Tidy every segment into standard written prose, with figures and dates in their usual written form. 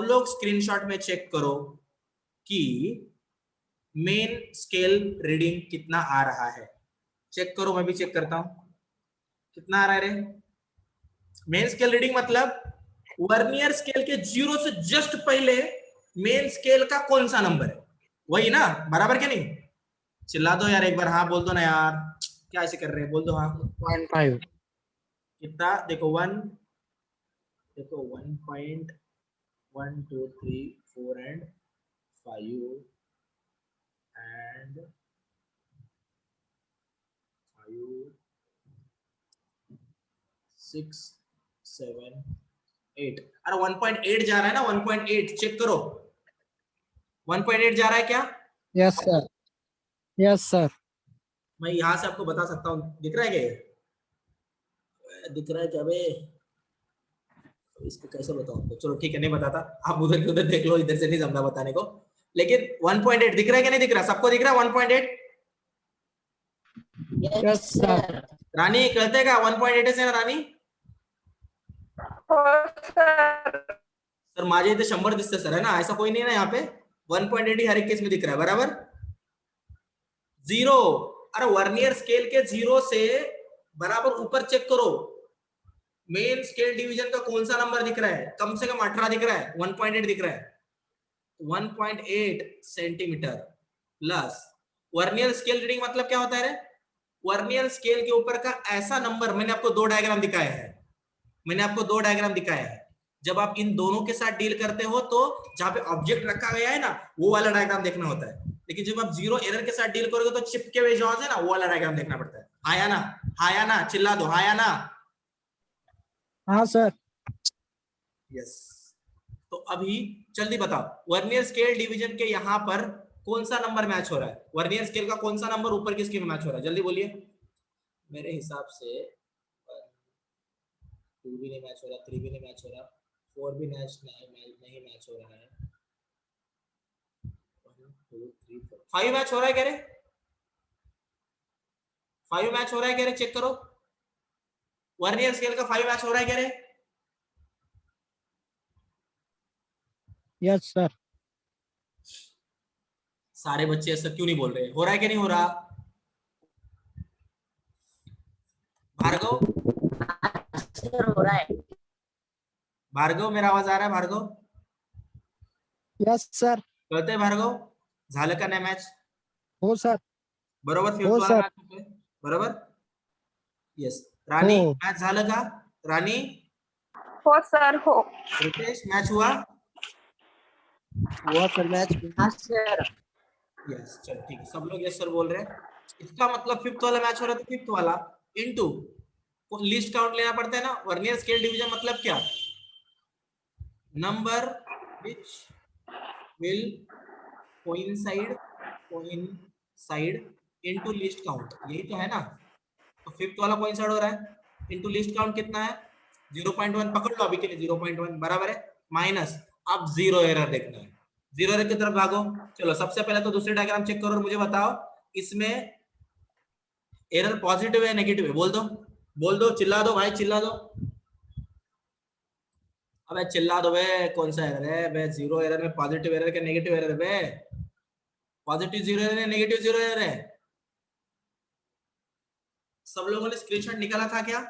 लोग स्क्रीनशॉट में चेक करो कि मेन स्केल रीडिंग कितना आ रहा है। चेक करो, मैं भी चेक करता हूं कितना आ रहा है रे। मेन स्केल रीडिंग मतलब वर्नियर स्केल के 0 से जस्ट पहले मेन स्केल का कौन सा नंबर है, वही ना, बराबर क्या नहीं? चिल्ला दो यार एक बार, हाँ बोल दो ना यार, क्या ऐसे कर रहे हैं, बोल दो हाँ। 1.5 कितना देखो 1, देखो 1.1 2 3 4 एंड 5 एंड 5 6 7 8। अरे 1.8 जा रहा है ना, 1.8 चेक करो, 1.8 जा रहा है क्या? Yes sir, yes sir. मैं यहां से आपको बता सकता हूँ, दिख रहा है क्या? दिख रहा है क्या बे? इसको कैसे बताऊं? तो चलो ठीक है, नहीं बताता, आप उधर के उधर देख लो, इधर से नहीं जमना बताने को। लेकिन 1.8 दिख रहा है क्या नहीं दिख रहा? सबको दिख रहा है 1.8? Yes sir. रानी कहते का 1.8 है ना रानी? सर माझे इथे 100 दिसते सर, है ना, ऐसा कोई नहीं है ना यहाँ पे, 1.8 ही हर एक केस में दिख रहा है, बराबर। 0, अरे वर्नियर स्केल के 0 से बराबर ऊपर चेक करो, मेन स्केल डिवीजन का कौन सा नंबर दिख रहा है? कम से कम 18 दिख रहा है, 1.8 दिख रहा है, 1.8 centimetre plus vernier scale reading मतलब क्या होता है रे? वर्नियर स्केल के ऊपर का ऐसा नंबर, मैंने आपको दो डायग्राम दिखाया है, मैंने आपको दो डायग्राम दिखाया है। जब आप इन दोनों के साथ डील करते हो तो जहां पे ऑब्जेक्ट रखा गया है ना, वो वाला डायग्राम देखना होता है। लेकिन जब आप जीरो एरर के साथ डील करोगे तो चिपके हुए जॉन्स है ना, वो वाला डायग्राम देखना पड़ता है। हाया ना, हाया ना, चिल्ला दो हाया ना। हाँ सर। यस। तो अभी जल्दी बताओ, वर्नियर स्केल डिवीजन के यहाँ पर कौन सा नंबर मैच हो रहा है? वर्नियर स्केल का कौन सा नंबर ऊपर की स्केल में मैच हो रहा है? जल्दी बोलिए। मेरे हिसाब से 2 भी नहीं मैच हो रहा, 3 भी नहीं मैच हो रहा, 4 भी नहीं मैच हो रहा है, 1 2 3 4 5 मैच हो रहा है कह रहे? 5 मैच हो रहा है कह रहे? चेक करो, वर्नियर स्केल का 5 मैच हो रहा है कह रहे? Yes sir. सारे बच्चे ऐसा क्यों नहीं बोल रहे? हो रहा है कि नहीं हो रहा? भार्गव, हो रहा है। भार्गव मेरा आवाज आ रहा है? Bhargav, yes sir. कळतंय भार्गव? झालं का नाही मॅच? हो सर। बरोबर, हो फिफ्थ वाला सर। मॅच होतोय बरोबर? यस। हो राणी मॅच झालं का? राणी, हो सर हो। रितेश मैच हुआ? हुआ सर मैच। हाँ सर। यस, चलो ठीक है, सब लोग यस सर बोल रहे हैं। इसका मतलब फिफ्थ वाला मैच हो रहा है तो फिफ्थ वाला इनटू लिस्ट काउंट लेना पड़ता है ना। वर्नियर स्केल डिवीजन मतलब क्या? Number which will coincide into list count, यही तो है ना। तो फिफ्थ वाला कोइंसाइड हो रहा है इनटू लिस्ट काउंट कितना है? 0.1 पकड़ लो अभी के लिए, 0.1 बराबर है माइनस, अब जीरो एरर देखना है, जीरो एरर की तरफ भागो। चलो सबसे पहले तो दूसरे डायग्राम चेक करो और मुझे बताओ इसमें एरर पॉजिटिव है नेगेटिव है? बोल दो, चिल्ला दो भाई, चिल्ला दो। अबे चिल्ला दो बे, कौन सा एरर है बे? जीरो एरर में पॉजिटिव एरर के नेगेटिव एरर बे? पॉजिटिव जीरो एरर है, नेगेटिव जीरो एरर है। सब लोगों ने स्क्रीनशॉट निकाला था क्या?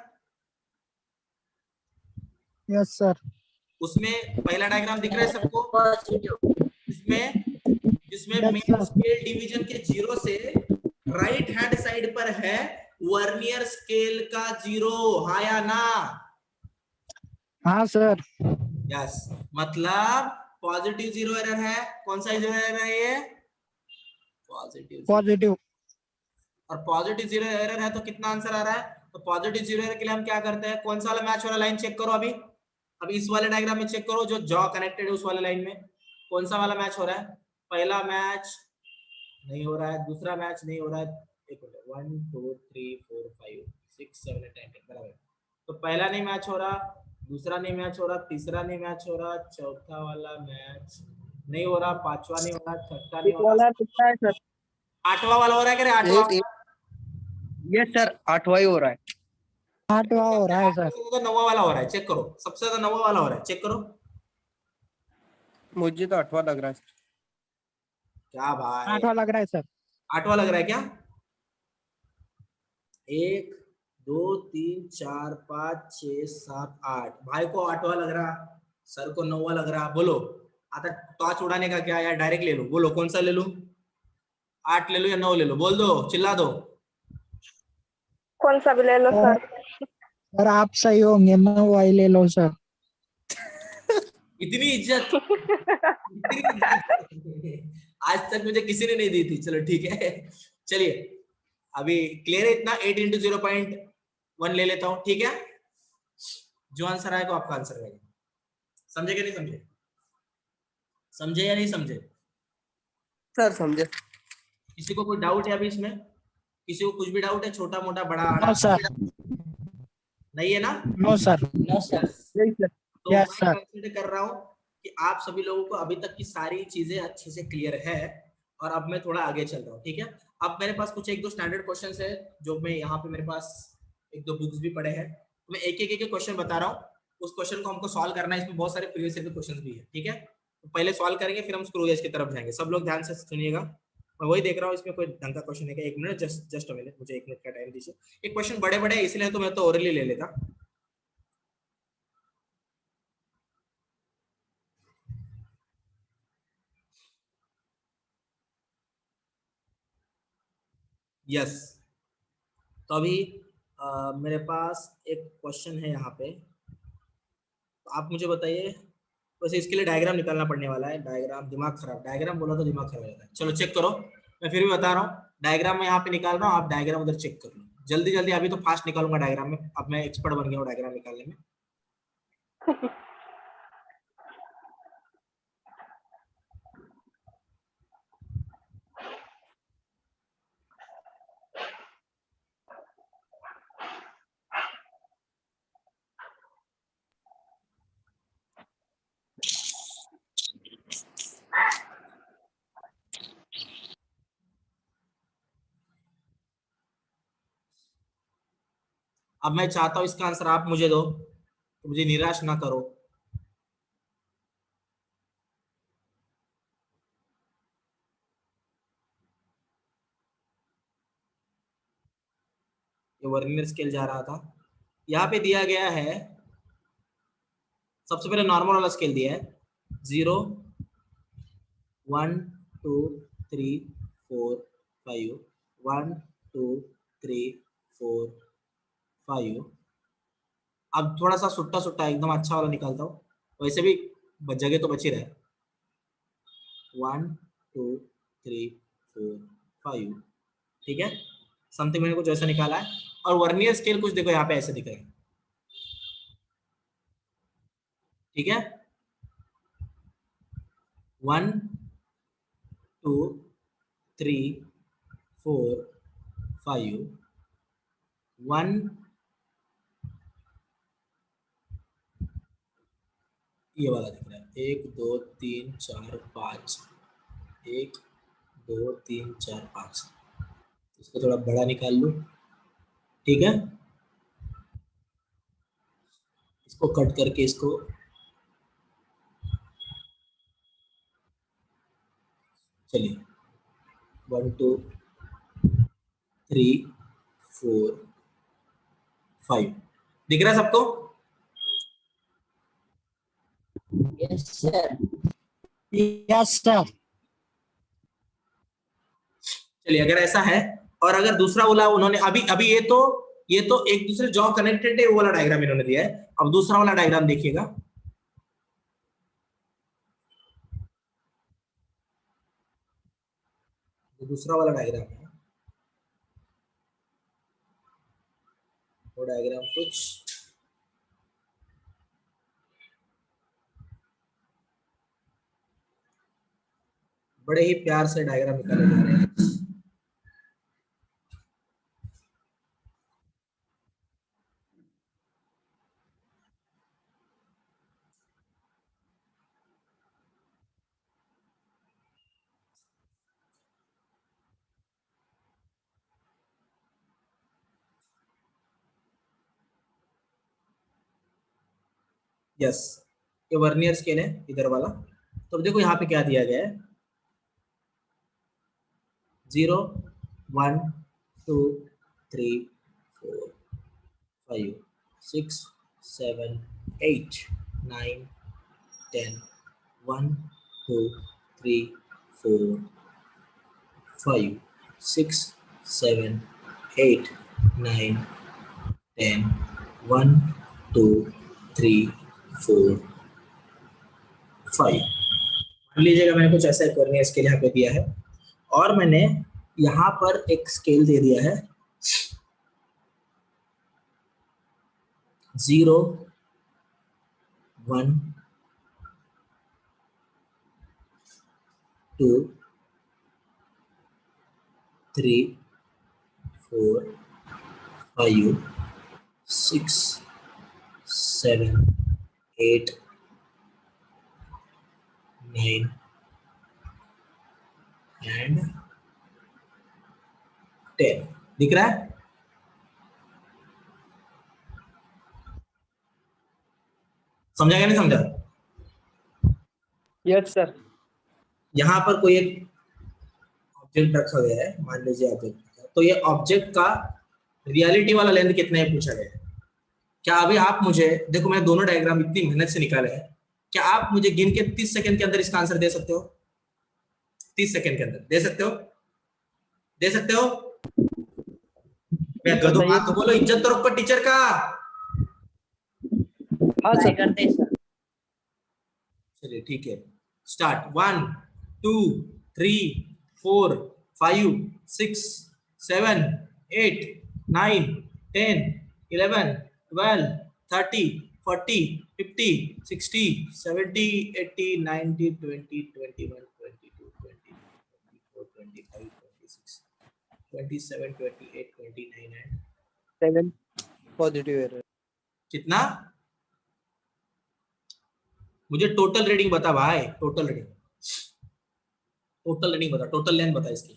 Yes sir. उसमें पहला डायग्राम दिख रहा है सबको? पॉजिटिव। जिसमें yes main sir. Scale division के जीरो से राइट हैंड साइड पर है वर्नियर स्केल का जीरो, हाँ या ना? हाँ सर। यस, मतलब पॉजिटिव जीरो एरर है। कौन सा जीरो एरर है ये? Positive zero. पॉजिटिव। और पॉजिटिव जीरो एरर है तो कितना आंसर आ रहा है? तो पॉजिटिव जीरो एरर के लिए हम क्या करते हैं? कौन सा वाला मैच हो रहा है लाइन चेक करो अभी, अभी इस वाले डायग्राम में चेक करो, जो जॉ कनेक्टेड है उस वाले लाइन में कौन सा वाला मैच हो रहा है? पहला मैच नहीं हो रहा है, दूसरा मैच नहीं हो रहा है, एक मिनट, 1 2 3 4 5 6 7 8 9 बराबर। तो पहला नहीं मैच हो रहा, दूसरा नहीं मैच हो रहा, तीसरा नहीं मैच हो रहा, चौथा वाला मैच नहीं हो रहा, पांचवा नहीं हो रहा, छठा नहीं एक हो वाला रहा, कितना है सर? आठवां वाला हो रहा है क्या? आठवां? यस सर, 8वां ही हो रहा है। 8वां हो रहा है सर। नौवा वाला हो रहा है, चेक करो, सबसे ज्यादा नौवा वाला हो रहा है, चेक करो। मुझे तो 8वां लग रहा है। क्या भाई, 8वां लग रहा है सर। 8वां लग रहा है क्या? 1 2 3 4 5 6 7 8, भाई को 8वां लग रहा, सर को 9वां लग रहा। बोलो आता टॉर्च उड़ाने का क्या यार, डायरेक्ट ले लो, बोलो कौन सा ले लो, 8 ले लो या 9 ले लो, बोल दो, चिल्ला दो। कौन सा भी ले लो सर। सर आप सही होंगे, मैं वही ले लो सर। इतनी इज्जत, इतनी इज्जत आज तक मुझे किसी ने नहीं दी थी। चलो ठीक है, चलिए अभी क्लियर है इतना। 8 इंटू 0.1 ले लेता हूं, ठीक है। जो आंसर आएगा आपका आंसर रहेगा। समझे कि नहीं समझे? समझे या नहीं समझे? सर समझे। किसी को कोई डाउट है अभी इसमें? किसी को कुछ भी डाउट है, छोटा मोटा बड़ा नो सर। नहीं है ना? No sir. No sir. तो यस मैं सर। कंसिडर कर रहा हूँ कि आप सभी लोगों को अभी तक की सारी चीजें अच्छे से क्लियर है, और अब मैं थोड़ा आगे चल रहा हूँ, ठीक है। अब मेरे पास कुछ 1-2 स्टैंडर्ड क्वेश्चंस है, जो मैं यहाँ पे मेरे पास 1-2 बुक्स भी पढ़े हैं, तो मैं एक क्वेश्चन बता रहा हूँ। उस क्वेश्चन को हमको सॉल्व करना है, इसमें बहुत सारे प्रीवियस ईयर के क्वेश्चन भी है, ठीक है। तो पहले सॉल्व करेंगे, फिर हम स्क्रू गेज की तरफ जाएंगे। सब लोग ध्यान से सुनिएगा, मैं वही देख रहा हूँ इसमें कोई ढंग का क्वेश्चन है क्या। 1 मिनट, जस्ट अ मिनट, मुझे 1 मिनट का टाइम दीजिए। एक क्वेश्चन बड़े बड़े है इसलिए तो मैं तो ओरली ले लेता। यस, तो अभी मेरे पास एक क्वेश्चन है यहाँ पे, तो आप मुझे बताइए। वैसे इसके लिए डायग्राम निकालना पड़ने वाला है। डायग्राम, दिमाग खराब, डायग्राम बोला तो दिमाग खराब हो जाता है। चलो चेक करो, मैं फिर भी बता रहा हूँ। डायग्राम मैं यहाँ पे निकाल रहा हूँ, आप डायग्राम उधर चेक कर लो जल्दी जल्दी। अभी तो फास्ट निकालूंगा डायग्राम में, अब मैं एक्सपर्ट बन गया हूँ डायग्राम निकालने में। अब मैं चाहता हूँ इसका आंसर आप मुझे दो, तो मुझे निराश ना करो। ये वर्नियर स्केल जा रहा था, यहाँ पे दिया गया है। सबसे पहले नॉर्मल वाला स्केल दिया है, 0 1 2 3 4 5, 1 2 3 4 5। अब थोड़ा सा सुट्टा सुट्टा एकदम अच्छा वाला निकालता हूँ, वैसे भी जगह तो बची रहे। 1 2 3 4 5, ठीक है। समथिंग मैंने कुछ ऐसा निकाला है, और वर्नियर स्केल कुछ देखो यहाँ पे ऐसे दिख रहे हैं, ठीक है। 1 2 3 4 5, 1 ये वाला दिख रहा है, 1 2 3 4 5, 1 2 3 4 5। इसको थोड़ा बड़ा निकाल लो, ठीक है। इसको कट करके इसको, चलिए 1 2 3 4 5 दिख रहा है सबको? Yes sir. Yes sir. चलिए अगर ऐसा है, और अगर दूसरा वाला उन्होंने अभी अभी ये तो एक दूसरे जॉ कनेक्टेड है, वो वाला डायग्राम इन्होंने दिया है। अब दूसरा वाला डायग्राम देखिएगा, दूसरा वाला डायग्राम है, वो डायग्राम कुछ बड़े ही प्यार से डायग्राम निकाले जा रहे हैं। यस, ये वर्नियर स्केल है इधर वाला। तो देखो यहाँ पे क्या दिया गया है, 0 1 2 3 4 5 6 7 8 9 10 1 2 3 4 5 6 7 8 9 10 1 2 3 4 5। मान लीजिएगा मैंने कुछ ऐसा वर्नियर स्केल यहाँ पे दिया है और मैंने यहाँ पर एक स्केल दे दिया है 0 1 2 3 4 5 6 7 8 9 एंड 10। दिख रहा है? समझा क्या नहीं समझा? Yes sir. यहाँ पर कोई एक ऑब्जेक्ट रखा गया है, मान लीजिए ऑब्जेक्ट, तो ये ऑब्जेक्ट का रियलिटी वाला लेंथ कितना है पूछा गया है। क्या अभी आप मुझे, देखो मैं दोनों डायग्राम इतनी मेहनत से निकाले हैं, क्या आप मुझे गिन के 30 सेकंड के अंदर इसका आंसर दे सकते हो? 30 सेकंड के अंदर दे सकते हो? दे सकते हो? मैं गधों बात तो बोलो, इज्जत तो रखो टीचर का। हाँ सर करते सर। चलिए ठीक है, स्टार्ट। 1 2 3 4 5 6 7 8 9 10 11 12 30 40 50 60 70 80 90 20 21 22 23 24 25 26 27 28 29 and 7 positive error. कितना? मुझे टोटल रीडिंग बता भाई, टोटल रीडिंग, टोटल रीडिंग बता, टोटल लेंथ बता इसकी।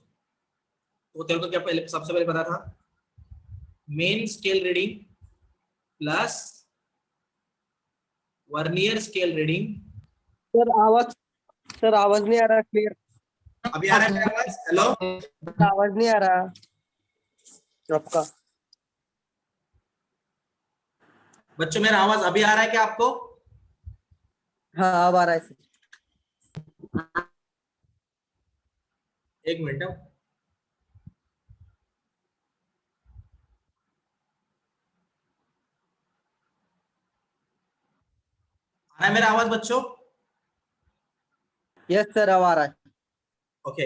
तो तेरे को क्या पहले, सबसे पहले पता था main scale reading plus vernier scale reading. Sir आवाज नहीं आ रहा क्लियर। अभी आ रहा है मेरा आवाज? हेलो, आवाज नहीं आ रहा आपका। बच्चों मेरा आवाज अभी आ रहा है क्या आपको? हाँ अब आ रहा है सर। एक मिनट, आ रहा है मेरा आवाज बच्चों? यस सर अब आ रहा है। ओके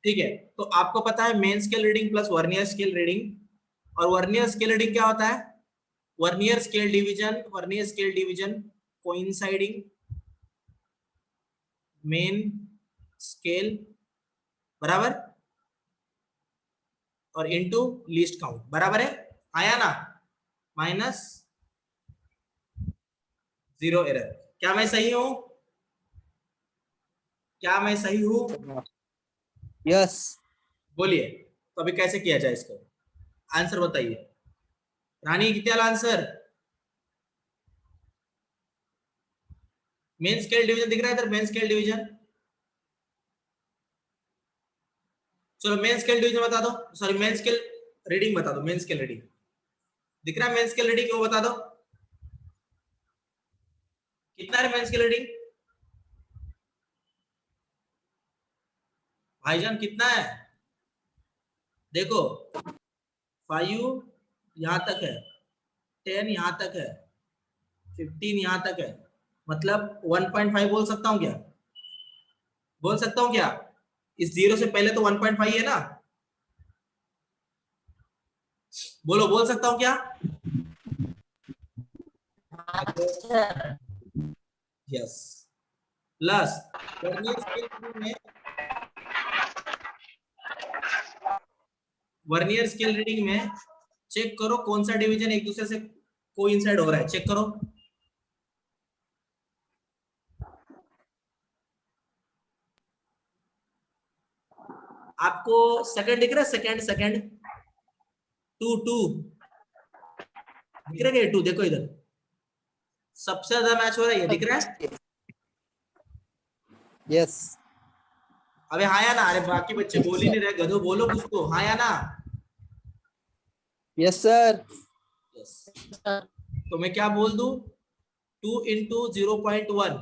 ठीक है, तो आपको पता है main scale reading plus vernier scale reading, और वर्नियर स्केल रीडिंग क्या होता है? Vernier scale division coinciding main scale बराबर और इनटू लीस्ट काउंट बराबर है, आया ना? Minus 0 error. क्या मैं सही हूं? क्या मैं सही हूं? यस। बोलिए, तो अभी कैसे किया जाए इसको, आंसर बताइए। रानी कितना आंसर? मेन स्केल डिवीजन दिख रहा है इधर, मेन स्केल डिवीजन। चलो मेन स्केल डिवीजन बता दो, सॉरी मेन स्केल रीडिंग बता दो। मेन स्केल रीडिंग दिख रहा है, मेन स्केल रीडिंग वो बता दो कितना है मेन स्केल रीडिंग भाईजान, कितना है? देखो 5 यहां तक है, 10 यहां तक है, 15 यहां तक है, मतलब 1.5 बोल सकता हूं क्या? बोल सकता हूं क्या? इस 0 से पहले तो 1.5 है ना? बोलो, बोल सकता हूं क्या? Yes. Plus vernier scale reading में चेक करो कौन सा डिवीजन एक दूसरे से कोइंसाइड हो रहा है, चेक करो। आपको सेकंड दिख रहा है? सेकंड 2 2 दिख रहा है? 2 देखो इधर, सबसे ज्यादा मैच हो रहा है, ये दिख रहा है? यस अबे हाँ या ना, अरे बाकी बच्चे बोल ही नहीं रहे, गधो बोलो कुछ तो, हाँ या ना। Yes sir. यस, तो मैं क्या बोल दूं, 2 इंटू 0.1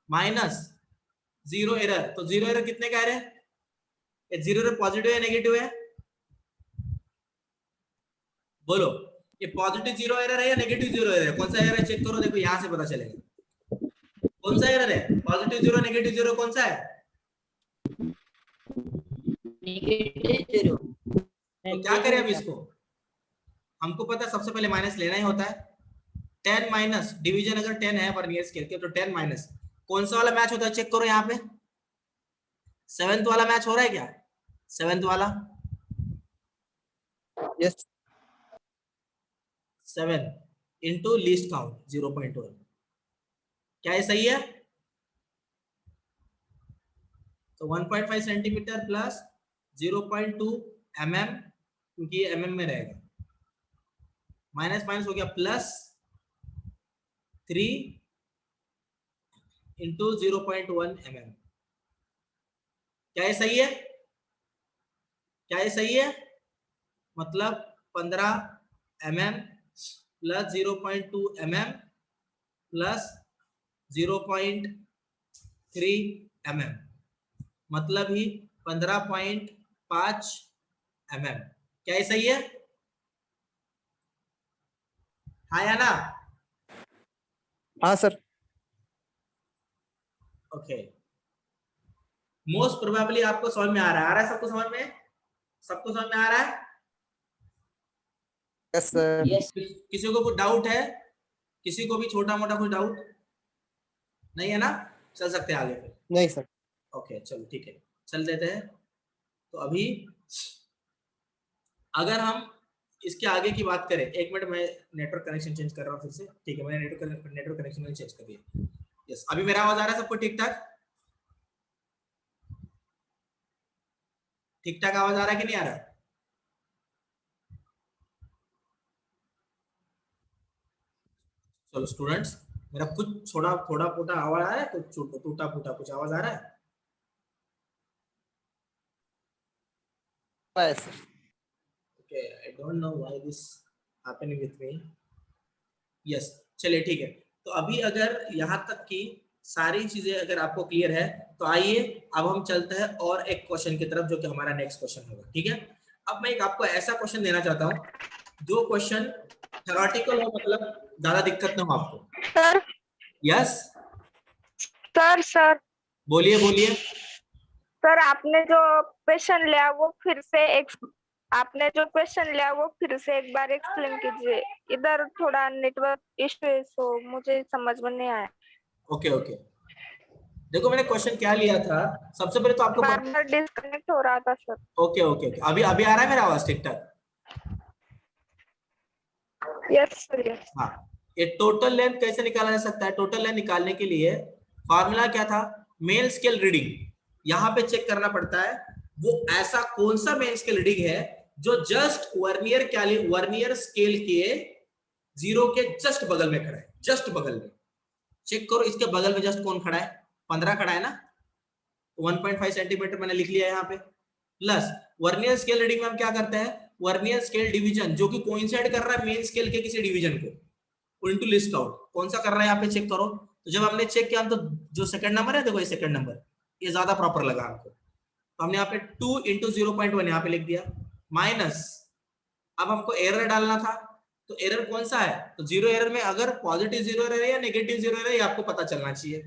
माइनस 0 एरर, तो 0 एरर कितने का है, 0 एरर पॉजिटिव है नेगेटिव है, बोलो। ये पॉजिटिव 0 एरर है या नेगेटिव 0 एरर है, कौन सा एरर है चेक करो, देखो यहां से पता चलेगा कौन सा एरर है, पॉजिटिव 0 नेगेटिव 0 कौन सा है, नेगेटिव 0। तो क्या करें अब इसको, हमको पता है सबसे पहले माइनस लेना ही होता है, 10 माइनस डिवीजन अगर 10 है वर्नियर स्केल के, तो 10 माइनस कौन सा वाला मैच होता है चेक करो, यहाँ पे 7th वाला मैच हो रहा है क्या, 7th वाला, यस 7 इंटू लीस्ट काउंट 0.1, क्या ये सही है, तो 1.5 सेंटीमीटर प्लस 0.2 mm, क्योंकि ये mm में रहेगा, माइनस माइनस हो गया प्लस 3 इंटू 0.1 mm, क्या ये सही है, क्या ये सही है, मतलब 15 mm plus 0.2 mm plus 0.3 mm, मतलब ही 15.5 mm, क्या ये सही है, हाँ या ना, हाँ सर। ओके। मोस्ट प्रोबेबली आपको समझ में आ रहा है सबको समझ में, सबको समझ में आ रहा है, यस सर। किसी को कोई डाउट है, किसी को भी छोटा मोटा कोई डाउट नहीं है ना, चल सकते हैं आगे फिर, नहीं सर। ओके चलो ठीक है, चल देते हैं। तो अभी अगर हम इसके आगे की बात करें, एक मिनट मैं नेटवर्क कनेक्शन चेंज कर रहा हूँ फिर से, ठीक है मैंने नेटवर्क कनेक्शन मैंने चेंज कर दिया, यस अभी मेरा आवाज आ रहा है सबको ठीक ठाक, ठीक ठाक आवाज आ रहा है कि नहीं आ रहा, चलो स्टूडेंट्स, मेरा कुछ थोड़ा थोड़ा फूटा आवाज आ रहा है, कुछ टूटा फूटा कुछ आवाज आ रहा है, yes sir. okay I don't know why this happening with me, yes चलिए ठीक है। तो अभी अगर यहाँ तक की सारी चीजें अगर आपको क्लियर है, तो आइए अब हम चलते हैं और एक क्वेश्चन की तरफ, जो कि हमारा नेक्स्ट क्वेश्चन होगा, ठीक है। अब मैं एक आपको ऐसा क्वेश्चन देना चाहता हूँ जो क्वेश्चन थ्योरेटिकल हो, मतलब ज्यादा दिक्कत ना हो आपको, सर यस सर सर बोलिए बोलिए, सर आपने जो क्वेश्चन लिया वो फिर से आपने जो क्वेश्चन लिया वो फिर से एक बार एक्सप्लेन कीजिए, इधर थोड़ा नेटवर्क इशू है सो मुझे समझ में नहीं आया, ओके ओके, देखो मैंने क्वेश्चन क्या लिया था, सबसे पहले तो आपको बार बार डिस्कनेक्ट हो रहा था सर। ओके ओके, अभी अभी आ रहा है मेरा आवाज ठीक ठाक, यस सर यस। हाँ। ये टोटल लेंथ कैसे निकाला जा सकता है, टोटल लेंथ निकालने के लिए फॉर्मूला क्या था, मेन स्केल रीडिंग, यहाँ पे चेक करना पड़ता है वो ऐसा कौन सा मेन स्केल रीडिंग है जो जस्ट वर्नियर स्केल के 0 के जस्ट बगल में खड़ा है, जस्ट बगल में, चेक करो इसके बगल में जस्ट कौन खड़ा है, 15 खड़ा है ना, 1.5 सेंटीमीटर मैंने लिख लिया यहाँ पे, प्लस वर्नियर स्केल रीडिंग में हम क्या करते हैं, वर्नियर स्केल डिवीजन जो कि कोइंसाइड कर रहा है मेन स्केल के किसी डिवीजन को, इनटू लिस्ट आउट, कौन सा कर रहा है यहाँ पे चेक करो, तो जब हमने चेक किया हम, तो जो सेकंड नंबर है देखो, ये सेकंड नंबर ये ज्यादा प्रॉपर लगा हमको, तो हमने यहाँ पे 2 इंटू 0.1 यहाँ पे लिख दिया, माइनस अब हमको एरर डालना था, तो एरर कौन सा है, तो 0 एरर में अगर पॉजिटिव 0 एरर है या नेगेटिव 0 एरर है, आपको पता चलना चाहिए,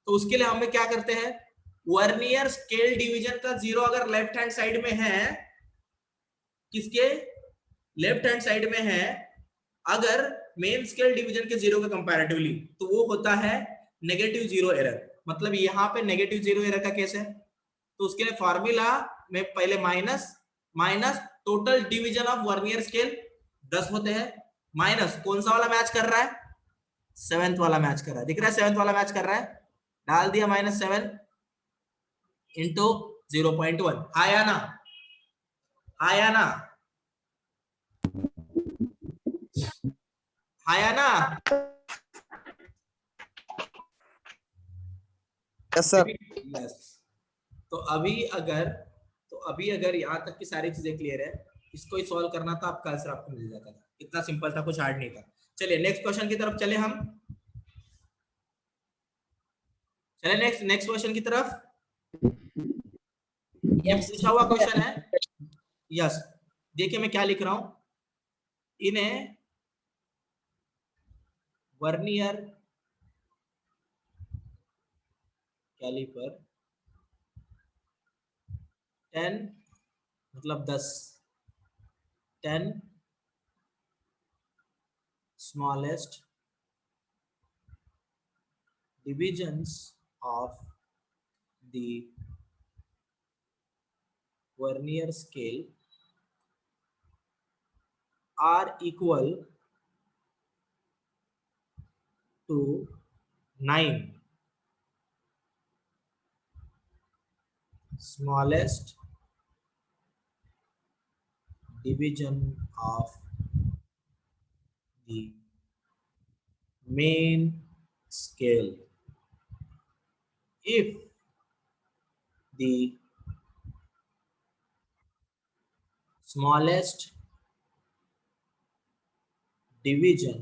तो उसके लिए हम क्या करते हैं, वर्नियर स्केल डिवीजन का 0 अगर लेफ्ट हैंड साइड में है, किसके लेफ्ट हैंड साइड में है, अगर मेन स्केल डिवीजन के 0 के कंपैरेटिवली, तो वो होता है नेगेटिव 0 एरर, मतलब यहाँ पे नेगेटिव 0 एरर का केस है, तो उसके लिए फॉर्मूला में पहले minus minus total division of vernier scale 10 होते हैं, माइनस कौन सा वाला मैच कर रहा है, 7th वाला मैच कर रहा है, दिख रहा है 7th वाला मैच कर रहा है, डाल दिया -7 इंटू 0.1, आया ना, आया ना, आया ना, यस सर। यस। तो अभी अगर यहाँ तक की सारी चीजें क्लियर है, इसको ही सॉल्व करना था, आपका आंसर आपको मिल जाता था। इतना सिंपल था, कुछ हार्ड नहीं था। चलिए नेक्स्ट क्वेश्चन की तरफ चले हम। चले नेक्स्ट क्वेश्चन की तरफ। ये पूछा हुआ क्वेश्चन है। यस, देखिए मैं क्या लिख रहा हूं। इन्हें वर्नियर कैलिपर 10 मतलब 10 smallest divisions of the vernier scale are equal to 9 smallest division of the main scale if the smallest division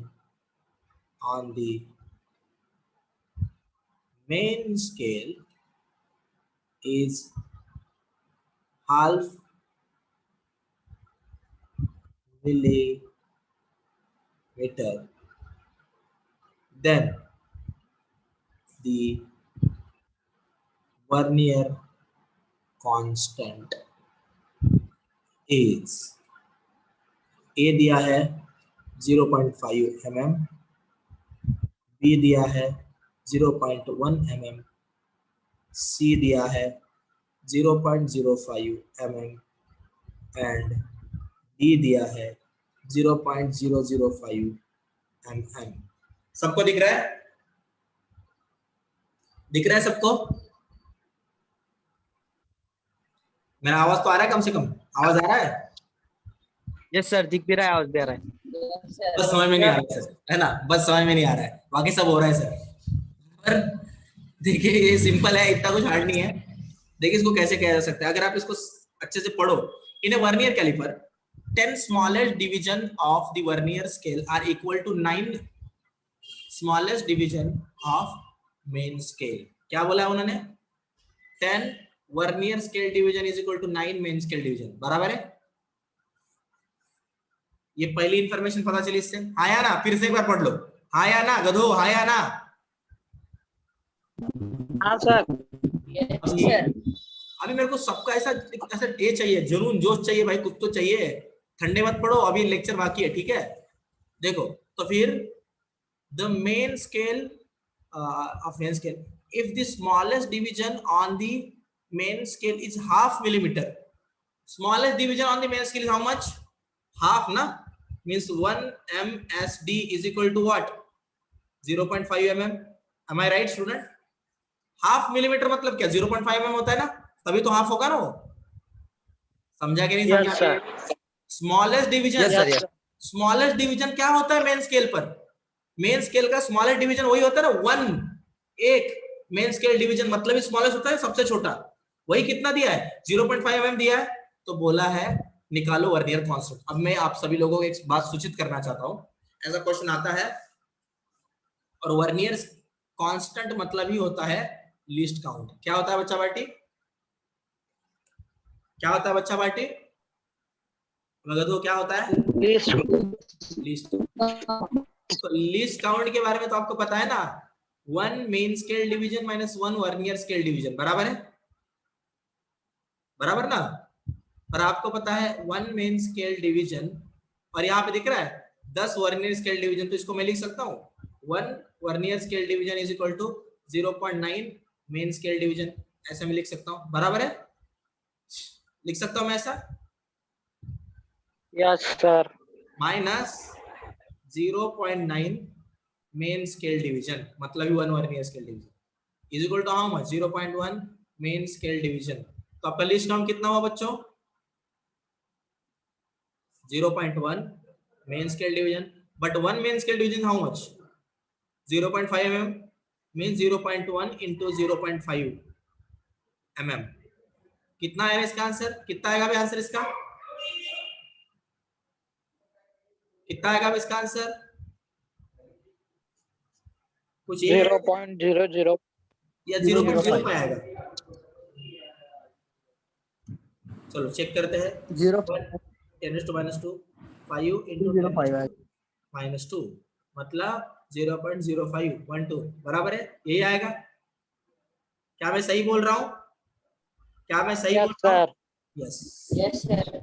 on the main scale is half millimeter, then the vernier constant is, A दिया है 0.5 mm, B दिया है 0.1 mm, C दिया है 0.05 mm and D दिया है 0.005 mm। सबको दिख रहा है? दिख रहा है सबको? मेरा आवाज तो आ रहा है? कम से कम आवाज आ रहा है? यस सर, दिख भी रहा है, आवाज भी आ रहा है। बस समझ में नहीं आ रहा है सर, है ना? बस समझ में नहीं आ रहा है, बाकी सब हो रहा है सर। पर देखिए ये सिंपल है, इतना कुछ हार्ड नहीं है। देखिए इसको कैसे किया जा सकता है, अगर आप इसको अच्छे से पढ़ो। In a vernier caliper 10 smallest division of the vernier scale are equal to 9 smallest division of main scale। क्या बोला है उन्होंने? 10 vernier scale division is equal to 9 main scale division, बराबर है? ये पहली इंफॉर्मेशन पता चली इससे। हाँ या ना? फिर से एक बार पढ़ लो। हाँ या ना गधो? हाँ या ना? हाँ सर। अभी मेरे को सबका ऐसा ये चाहिए, जुनून जोश चाहिए भाई, कुछ तो चाहिए। ठंडे मत पड़ो, अभी लेक्चर बाकी है, ठीक है? देखो तो फिर the main scale of main scale, if the smallest division on the main scale is half millimetre, smallest division on the main scale is how much? Half ना, means 1 MSD is equal to what? 0.5 mm। am I right student? Half millimetre मतलब क्या? 0.5 mm होता है ना, तभी तो half होगा ना वो। समझा कि नहीं समझा? स्मॉलेस्ट डिवीजन, स्मॉलेस्ट डिवीजन क्या होता है मेन स्केल पर? मेन स्केल का स्मॉलेस्ट डिवीजन वही होता है ना, 1। एक मेन स्केल डिवीजन मतलब स्मॉलेस्ट होता है, सबसे छोटा। वही कितना दिया है? 0.5 mm दिया है। तो बोला है निकालो वर्नियर कांस्टेंट। अब मैं आप सभी लोगों को एक बात सूचित करना चाहता हूं, ऐसा क्वेश्चन आता है और वर्नियर कांस्टेंट मतलब ही होता है लीस्ट काउंट। क्या होता है बच्चा पार्टी? क्या होता है बच्चा पार्टी? तो क्या होता है? लीस्ट। तो लीस्ट काउंट के बारे में तो आपको पता है ना, 1 main scale division minus 1 vernier scale division, बराबर है? बराबर ना? पर आपको पता है 1 मेन स्केल डिवीजन और यहाँ पे दिख रहा है 10 वर्नियर स्केल डिवीजन, तो इसको मैं लिख सकता हूँ 1 vernier scale division is equal to 0.9 main scale division, ऐसा मैं लिख सकता हूँ, बराबर है? लिख सकता हूँ मैं ऐसा? Yes sir. Minus 0.9 main scale division मतलब 1 vernier scale division is equal to how much? 0.1 main scale division. तो आपका लिस्ट नाम कितना हुआ बच्चों? 0.1 main scale division, but 1 main scale division how much? 0.5 mm means 0.1 into 0.5 mm। कितना आएगा इसका आंसर? कितना आएगा भाई आंसर इसका? कितना आएगा भाई इसका आंसर? कुछ ये 0.00 या 0.05 आएगा? चलो चेक करते हैं। 10⁻², 5 into 10⁻² मतलब 0.0512 बराबर है, यही आएगा। क्या मैं सही बोल रहा हूँ? क्या मैं सही बोल रहा हूँ? Yes sir.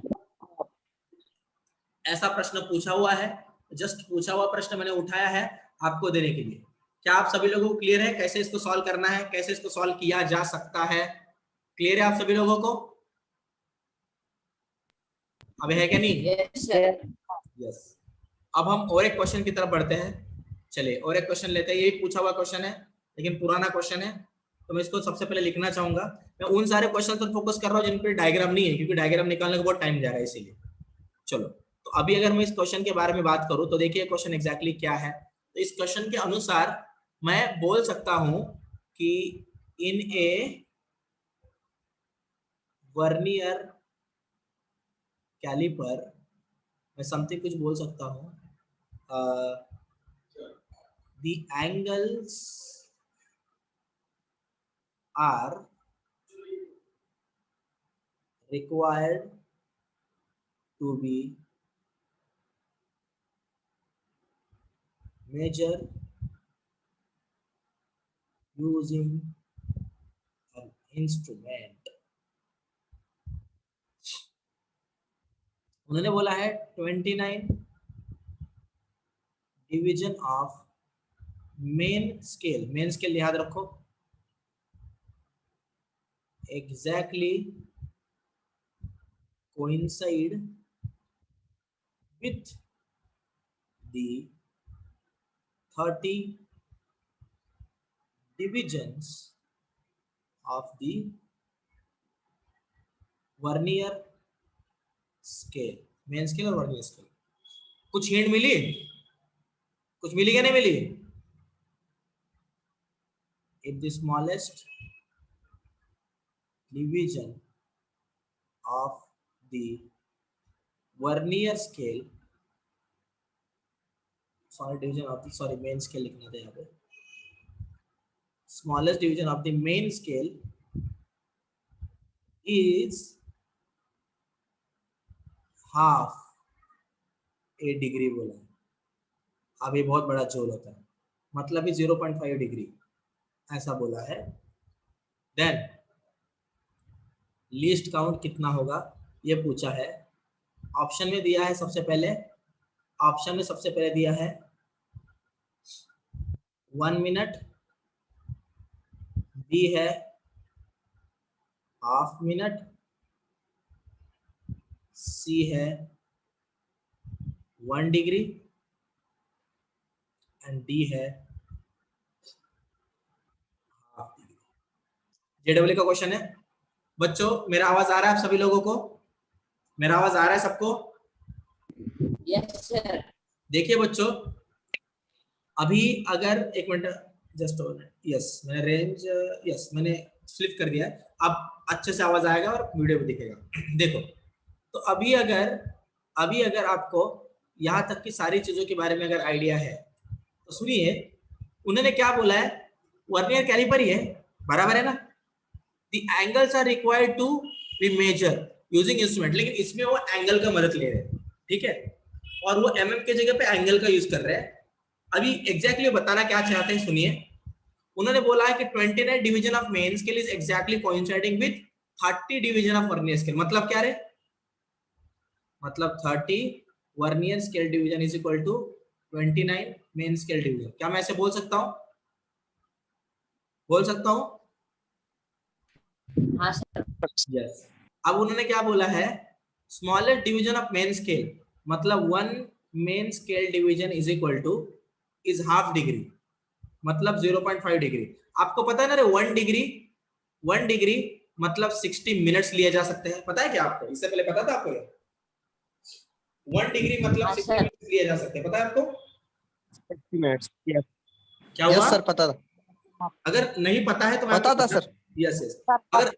ऐसा प्रश्न पूछा हुआ है, जस्ट पूछा हुआ प्रश्न मैंने उठाया है आपको देने के लिए। क्या आप सभी लोगों को क्लियर है कैसे इसको सॉल्व करना है, कैसे इसको सॉल्व किया जा सकता है? क्लियर है आप सभी लोगों को? अभी है क्या नहीं? यस। अब हम और एक क्वेश्चन की तरफ बढ़ते हैं। चलिए और एक क्वेश्चन लेते हैं। ये भी पूछा हुआ क्वेश्चन है लेकिन पुराना क्वेश्चन है, तो मैं इसको सबसे पहले लिखना चाहूंगा। मैं उन सारे क्वेश्चन पर फोकस कर रहा हूँ जिन पे डायग्राम नहीं है, क्योंकि डायग्राम निकालने को बहुत टाइम जा रहा है इसीलिए। चलो तो अभी अगर मैं इस क्वेश्चन के बारे में बात करूं तो देखिए क्वेश्चन एग्जैक्टली क्या है। तो इस क्वेश्चन के अनुसार मैं बोल सकता हूं कि इन ए वर्नियर कैलिपर मैं समथिंग कुछ बोल सकता हूं, the angles are required to be measured using an instrument। उन्होंने बोला है 29 division of main scale. Main scale याद रखो, exactly coincide with the 30 divisions of the vernier scale. Main scale और वर्नियर स्केल। कुछ हिंट मिली? कुछ मिली क्या नहीं मिली? if the smallest division of the vernier scale, main scale लिखना था यहाँ पे। smallest division of the main scale is half a degree बोला। अब ये बहुत बड़ा जोर होता है, मतलब ही 0.5 डिग्री ऐसा बोला है। देन लीस्ट काउंट कितना होगा ये पूछा है। ऑप्शन में दिया है सबसे पहले, ऑप्शन में सबसे पहले दिया है 1 मिनट, बी है हाफ मिनट, सी है 1 डिग्री एंड डी है हाफ डिग्री। जेडब्ल्यू का क्वेश्चन है बच्चों। मेरा आवाज आ रहा है आप सभी लोगों को? मेरा आवाज आ रहा है सबको? Yes sir. देखिए बच्चों, अभी अगर एक मिनट जस्ट, यस मैंने रेंज, यस मैंने फ्लिप कर दिया है, अब अच्छे से आवाज आएगा और वीडियो भी दिखेगा। देखो तो अभी अगर आपको यहाँ तक की सारी चीजों के बारे में अगर आइडिया है तो सुनिए, उन्होंने क्या बोला है, वर्नियर कैलिपर ही है, बराबर है ना। The angles are required to be measured using instrument, लेकिन इसमें वो एंगल का मदद ले रहे हैं, ठीक है, और वो mm के जगह पे एंगल का यूज कर रहे हैं। अभी एग्जैक्टली बताना क्या चाहते हैं सुनिए। उन्होंने बोला है कि 29 division of main scale is exactly coinciding with 30 division of vernier scale. मतलब क्या रे? मतलब 30 vernier scale division is equal to 29 main scale division. क्या मैं ऐसे बोल सकता हूं? बोल सकता हूं? हाँ सर। यस। अब उन्होंने क्या बोला है, smallest division of main scale, मतलब 1 main scale division is equal two is half degree, मतलब 0.5 डिग्री। आपको पता है ना रे, 1 डिग्री मतलब 60 मिनट्स लिए जा सकते हैं। पता है क्या आपको? इससे पहले पता था आपको? 1 डिग्री मतलब 60 मिनट्स लिए जा सकते हैं, पता है आपको? 60 मिनट्स। यस क्या हुआ? यस सर, पता था। अगर नहीं पता है तो मैं पता था सर। Yes yes. अगर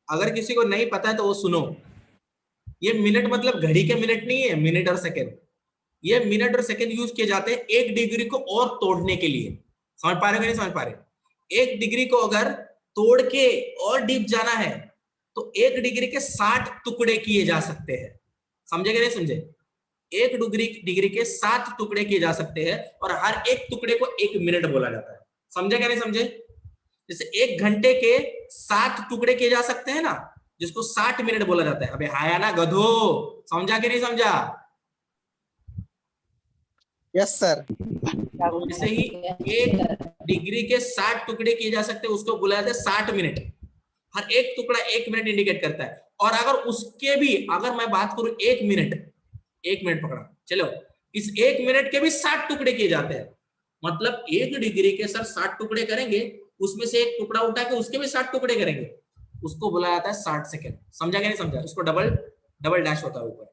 अगर किसी को नहीं पता है तो वो सुनो, ये मिनट मतलब घड़ी के मिनट नहीं है, मिनट और सेकंड। ये मिनट और सेकंड यूज किए जाते हैं 1 डिग्री को और तोड़ने के लिए। समझ पा रहे हो कि नहीं समझ पा रहे? 1 डिग्री को अगर तोड़ के और डीप जाना है तो 1 डिग्री के 60 टुकड़े किए जा सकते हैं। समझे कि नहीं समझे? 1 डिग्री के 7 टुकड़े किए जा सकते हैं और हर एक टुकड़े को 1 मिनट बोला जाता है। समझे क्या नहीं समझे? जैसे 1 घंटे के 7 टुकड़े किए जा सकते हैं ना, जिसको 60 मिनट बोला जाता है। अबे हाया ना गधो, समझा कि नहीं समझा? Yes sir. वैसे ही 1 डिग्री के 60 टुकड़े किए जा सकते हैं, उसको बोला जाता है 60 मिनट। हर एक टुकड़ा 1 मिनट इंडिकेट करता है। और अगर उसके भी अगर मैं बात करूं 1 मिनट, 1 मिनट पकड़ा, चलो इस 1 मिनट के भी 60 टुकड़े किए जाते हैं। मतलब 1 डिग्री के सर 60 टुकड़े करेंगे, उसमें से एक टुकड़ा उठा के उसके भी 60 टुकड़े करेंगे, उसको बोला जाता है 60 सेकंड। समझा क्या नहीं समझा? उसको डबल डबल डैश होता है ऊपर।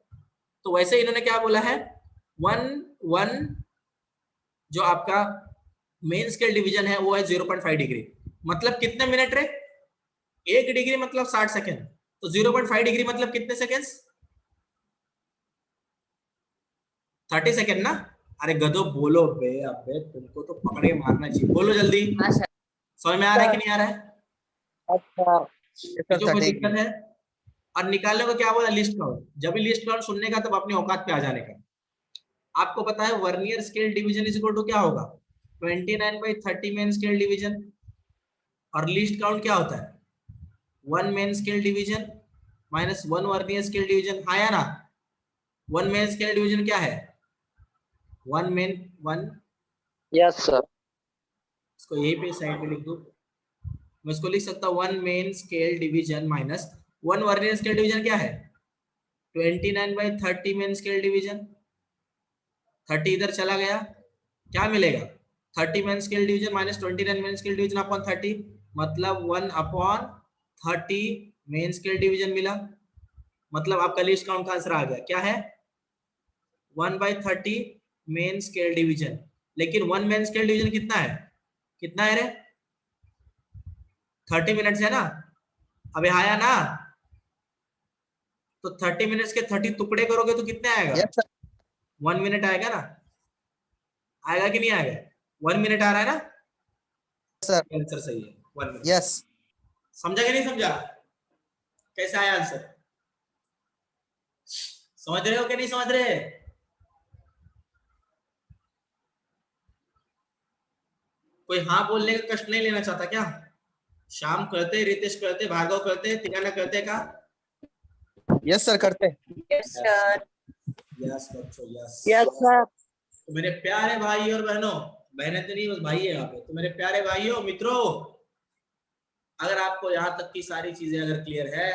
तो वैसे इन्होंने क्या बोला है, 1 जो आपका मेन स्केल डिवीजन है वो है 0.5 डिग्री। मतलब कितने मिनट रे? 1 डिग्री मतलब 60 सेकंड, तो 0.5 डिग्री मतलब कितने सेकंड्स? 30 सेकंड ना? अरे गधो बोलो बे, अबे तुमको तो पकड़ के मारना चाहिए, बोलो जल्दी। हाँ सर। समझ में आ रहा है कि नहीं आ रहा है? अच्छा किसी को कोई दिक्कत है? और निकालने को क्या बोला, लिस्ट काउंट। जब भी लिस्ट काउंट सुनने का तब अपनी औकात पे आ जाने का। आपको पता है vernier scale division is equal to क्या होगा, 29/30 मेन स्केल डिवीजन। और लिस्ट काउंट क्या होता है, 1 main scale division minus 1 vernier scale division. हाँ या ना? 1 मेन स्केल डिवीजन क्या है, 1 मेन 1। Yes sir. इसको यही पे साइड पे लिख दो। मैं इसको लिख सकता हूँ 1 main scale division minus 1 vernier scale division क्या है, 29/30 मेन स्केल डिवीजन। 30 इधर चला गया, क्या मिलेगा, 30 main scale division minus 29 main scale division upon 30, मतलब 1/30 मेन स्केल डिवीजन मिला। मतलब आपका लिस्ट काउंट का आंसर आ गया, क्या है, 1/30 मेन स्केल डिवीजन। लेकिन 1 मेन स्केल डिवीजन कितना है, कितना है रे, 30 मिनट्स है ना? अबे आया ना? तो 30 मिनट्स के 30 टुकड़े करोगे तो कितने आएगा, यस सर। 1 मिनट आएगा ना? आएगा कि नहीं आएगा? 1 मिनट आ रहा है ना? सर आंसर सही है, 1 मिनट। यस। समझा कि नहीं समझा? कैसा आया आंसर? समझ रहे हो कि नहीं समझ रहे? कोई हाँ बोलने का कष्ट नहीं लेना चाहता क्या? श्याम करते, रितेश करते, भार्गव करते, तिगाना करते का? यस सर करते। Yes sir. यस बच्चों यस। Yes sir. तो मेरे प्यारे भाई और बहनों, बहनें तो नहीं बस भाई है यहाँ पे, तो मेरे प्यारे भाइयों मित्रों, अगर आपको यहाँ तक की सारी चीजें अगर क्लियर है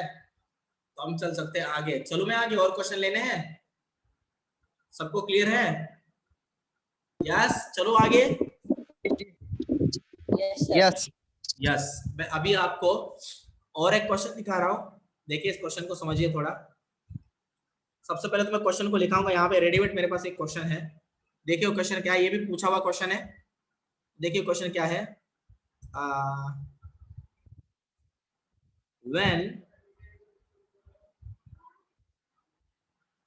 तो हम चल सकते हैं आगे। चलो मैं आगे, और क्वेश्चन लेने हैं? सबको क्लियर है? यस चलो आगे। Yes sir. यस। यस मैं अभी आपको और एक क्वेश्चन दिखा रहा हूँ, देखिए इस क्वेश्चन को समझिए थोड़ा। सबसे पहले तो मैं क्वेश्चन को लिखाऊंगा यहाँ पे, रेडीमेड मेरे पास एक क्वेश्चन है। देखिए क्वेश्चन क्या है, ये भी पूछा हुआ क्वेश्चन है। देखिए क्वेश्चन क्या है, व्हेन,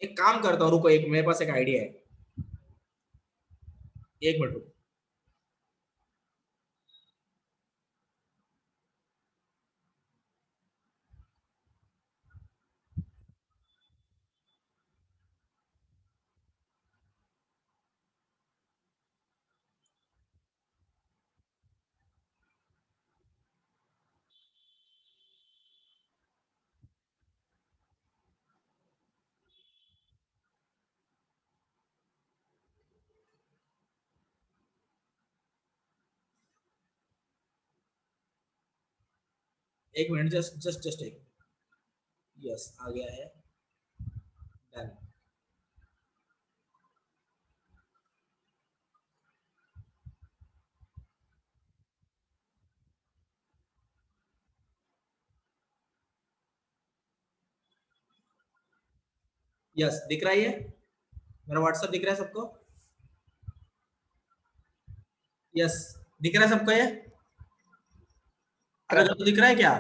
एक काम करता हूँ रुको, एक मेरे पास एक आइडिया है, एक मिनट रुको। एक मिनट, जस्ट जस्ट जस्ट एक, यस आ गया है, डन। यस दिख रहा है, ये मेरा व्हाट्सएप दिख रहा है सबको? यस दिख रहा है सबको ये? अरे तो दिख रहा है क्या?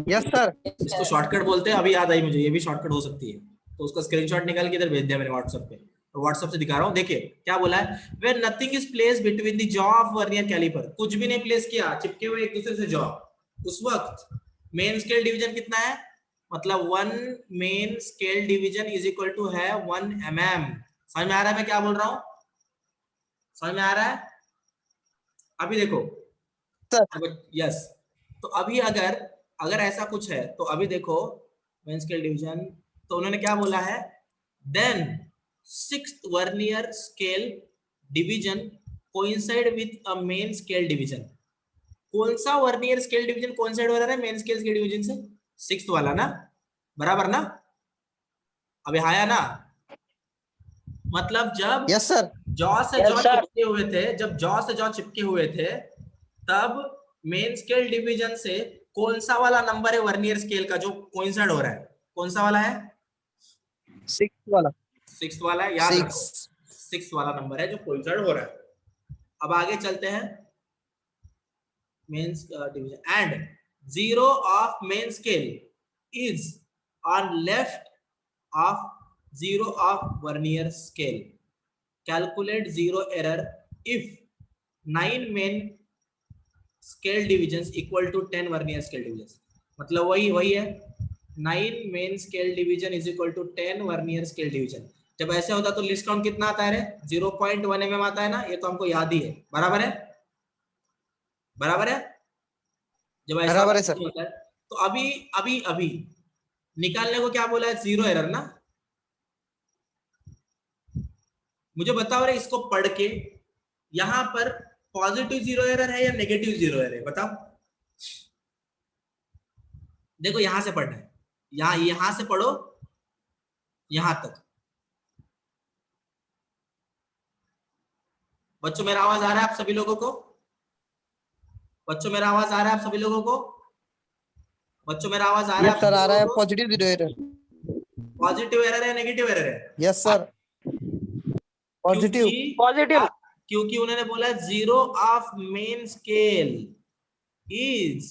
Yes sir. इसको शॉर्टकट बोलते हैं, अभी याद आई मुझे, ये भी शॉर्टकट हो सकती है। तो उसका स्क्रीनशॉट निकाल के इधर भेज दिया मैंने व्हाट्सएप पे, और व्हाट्सएप से दिखा रहा हूँ। देखिए क्या बोला है, where nothing is place between the jaw of vernier calliper, कुछ भी नहीं प्लेस किया, चिपके हुए एक दूसरे से जॉ, उस वक्त मेन स्केल डिवीजन कितना है, मतलब 1 main scale division is equal to है 1 mm। समझ में आ रहा है मैं क्या बोल रहा हूँ? समझ में आ रहा है? अभी देखो यस, तो अभी अगर ऐसा कुछ है तो अभी देखो मेन स्केल डिवीजन, तो उन्होंने क्या बोला है, then 6th vernier scale division coincide with a main scale division. कौन सा वर्नियर स्केल डिवीजन कोइंसाइड हो रहा है मेन स्केल के डिवीजन से? 6th वाला ना, बराबर ना? अभी आया ना? मतलब जब यस सर। जॉ से जॉ चिपके हुए थे, जब जॉ से जॉ चिपके हुए थे, तब मेन स्केल डिवीजन से कौन सा वाला नंबर है वर्नियर स्केल का जो कोइंसाइड हो रहा है? कौन सा वाला है? 6 वाला। 6th वाला है, याद रखो 6th वाला नंबर है जो कोइंसाइड हो रहा है। अब आगे चलते हैं, main division and 0 of main scale is on left of 0 of vernier scale, calculate zero error if 9 main scale divisions equal to 10 vernier scale divisions। मतलब वही है 9 main scale division is equal to 10 vernier scale division। जब ऐसे होता तो list count कितना आता है? 0.1 mm आता है ना, ये तो हमको याद ही है, बराबर है, बराबर है। जब ऐसा बराबर है सर। होता है तो अभी निकालने को क्या बोला है? जीरो एरर ना। मुझे बताओ रे, इसको पढ़ के यहां पर पॉजिटिव जीरो एरर है या नेगेटिव जीरो एरर है? बताओ। देखो यहां से पढ़ना है, यहां से पढ़ो यहां तक। बच्चों मेरा आवाज आ रहा है आप सभी लोगों को? बच्चों मेरा आवाज आ रहा है आप सभी लोगों को? बच्चों मेरा आवाज आ रहा है? यस सर आ रहा है। Positive zero error. Positive error है नेगेटिव एरर है? Yes sir positive. क्योंकि उन्होंने बोला zero of main scale is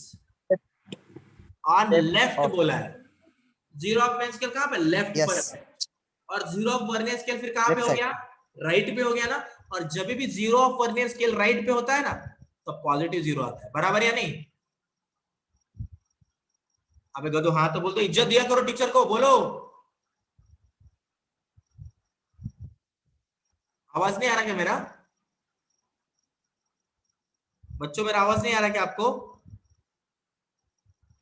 on left बोला है। जीरो ऑफ मेन स्केल कहां पे? लेफ्ट पर है। और जीरो ऑफ वर्नियर स्केल फिर कहां पे हो गया? राइट पे हो गया ना। और जब भी zero of vernier scale right पे होता है ना, तो पॉजिटिव जीरो आता है, बराबर या नहीं? अबे गधो हाँ तो बोल दो, इज्जत दिया करो टीचर को, बोलो। आवाज नहीं आ रहा क्या मेरा? बच्चों मेरा आवाज नहीं आ रहा क्या आपको?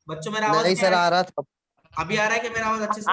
बच्चों मेरा आवाज नहीं सर आ रहा था। अभी आ रहा है क्या मेरा आवाज अच्छे से?